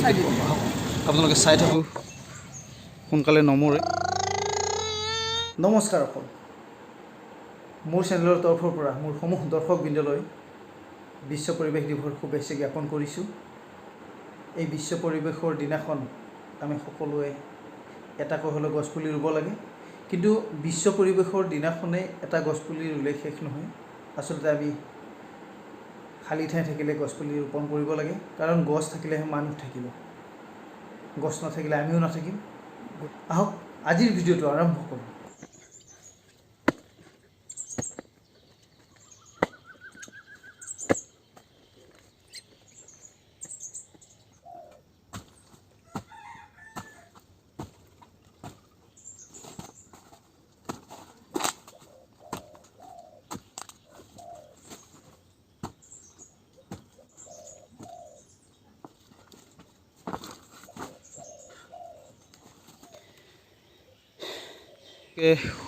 আপোনালোকে চাই থাকোঁ সোনকালে নমৰে। নমস্কাৰ অসম, মোৰ চেনেলৰ তৰফৰ পৰা মোৰ সমূহ দৰ্শকবৃন্দলৈ বিশ্ব পৰিৱেশ দিৱসৰ শুভেচ্ছা জ্ঞাপন কৰিছোঁ। এই বিশ্ব পৰিৱেশৰ দিনাখন আমি সকলোৱে এটাকৈ হ'লেও গছপুলি ৰুব লাগে, কিন্তু বিশ্ব পৰিৱেশৰ দিনাখনেই এটা গছপুলি ৰুলে শেষ নহয়। আচলতে আমি খালী ঠাই থাকিলে গছপুলি ৰোপণ কৰিব লাগে, কাৰণ গছ থাকিলেহে মানুহ থাকিব, গছ নাথাকিলে আমিও নাথাকিম। আহক আজিৰ ভিডিঅ'টো আৰম্ভ কৰোঁ।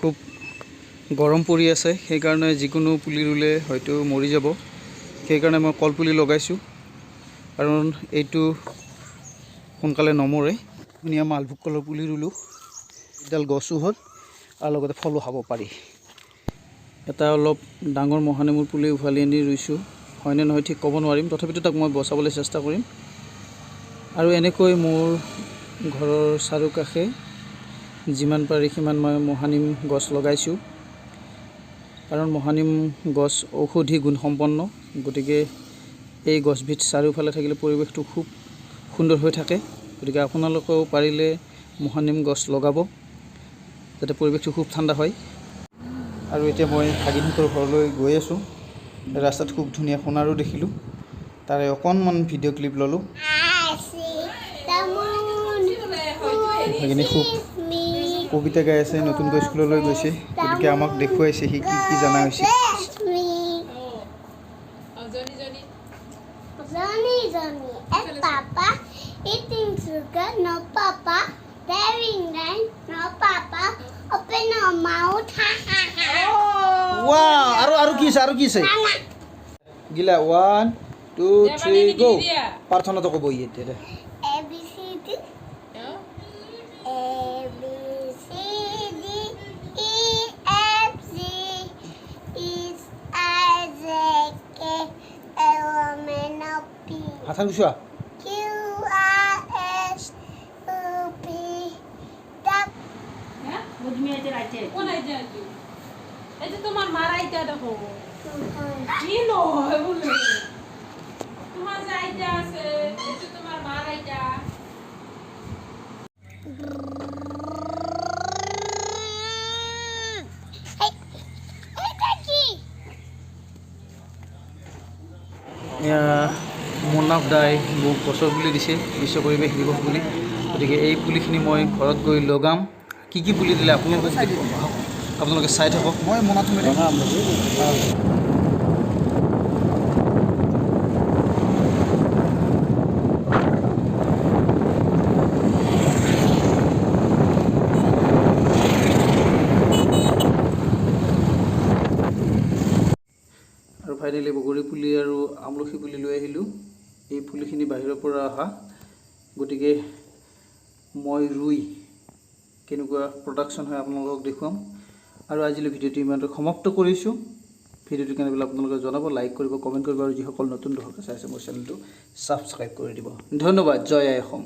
খুব গৰম পৰি আছে, সেইকাৰণে যিকোনো পুলি ৰুলে হয়তো মৰি যাব। সেইকাৰণে মই কলপুলি লগাইছোঁ, কাৰণ এইটো সোনকালে নমৰে। ধুনীয়া মালভোগ কলৰ পুলি ৰুলোঁ, এডাল গছো হ'ল আৰু লগতে ফলো খাব পাৰি। এটা অলপ ডাঙৰ মহানেমুৰ পুলি উভালি আনি ৰুইছোঁ, হয়নে নহয় ঠিক ক'ব নোৱাৰিম, তথাপিতো তাক মই বচাবলৈ চেষ্টা কৰিম। আৰু এনেকৈ মোৰ ঘৰৰ চাৰিওকাষে যিমান পাৰি সিমান মই মহানিম গছ লগাইছোঁ, কাৰণ মহানিম গছ ঔষধি গুণসম্পন্ন। গতিকে এই গছবিধ চাৰিওফালে থাকিলে পৰিৱেশটো খুব সুন্দৰ হৈ থাকে। গতিকে আপোনালোকেও পাৰিলে মহানিম গছ লগাব, যাতে পৰিৱেশটো খুব ঠাণ্ডা হয়। আৰু এতিয়া মই ভাগিনহঁতৰ ঘৰলৈ গৈ আছোঁ। ৰাস্তাত খুব ধুনীয়া সোণাৰো দেখিলোঁ, তাৰে অকণমান ভিডিঅ' ক্লিপ ল'লোঁ। ভাগিনী খুব কবিতা গাই আছে, নতুনকৈ স্কুললৈ গৈছে, গতিকে আমাক দেখুৱাইছে সি কি কি জনা হৈছে। আৰু কি আছে, আৰু কি আছে গিলা 1 2 3 গো। প্ৰাৰ্থনাটো ক'ব এতিয়া দে। হাত গুচোৱা। তোমাৰ মাৰাইটা দেখো কি নয় বলে তোমাৰ যাইটা আছে, এটা তোমাৰ মাৰাইটা। মুন্নাফ দাই মোক গছৰ পুলি দিছে বিশ্ব পৰিৱেশ দিৱস বুলি। গতিকে এই পুলিখিনি মই ঘৰত গৈ লগাম। কি কি পুলি দিলে আপোনালোকে চাই থাকক। মই মনাটো লগাম। আৰু ফাইনেলি বগৰী পুলি আৰু আমলখি পুলি লৈ আহিলোঁ। এই পুলিখিনি বাহিৰৰ পৰা অহা, গতিকে মই ৰুই কেনেকুৱা প্ৰডাকশ্যন হয় আপোনালোকক দেখুৱাম। আৰু আজিলৈ ভিডিঅ'টো ইমানতে সমাপ্ত কৰিছোঁ। ভিডিঅ'টো কেনেকুৱা আপোনালোকে জনাব, লাইক কৰিব, কমেণ্ট কৰিব, আৰু যিসকল নতুন দৰ্শক চাইছে মোৰ চেনেলটো ছাবস্ক্ৰাইব কৰি দিব। ধন্যবাদ। জয় আই অসম।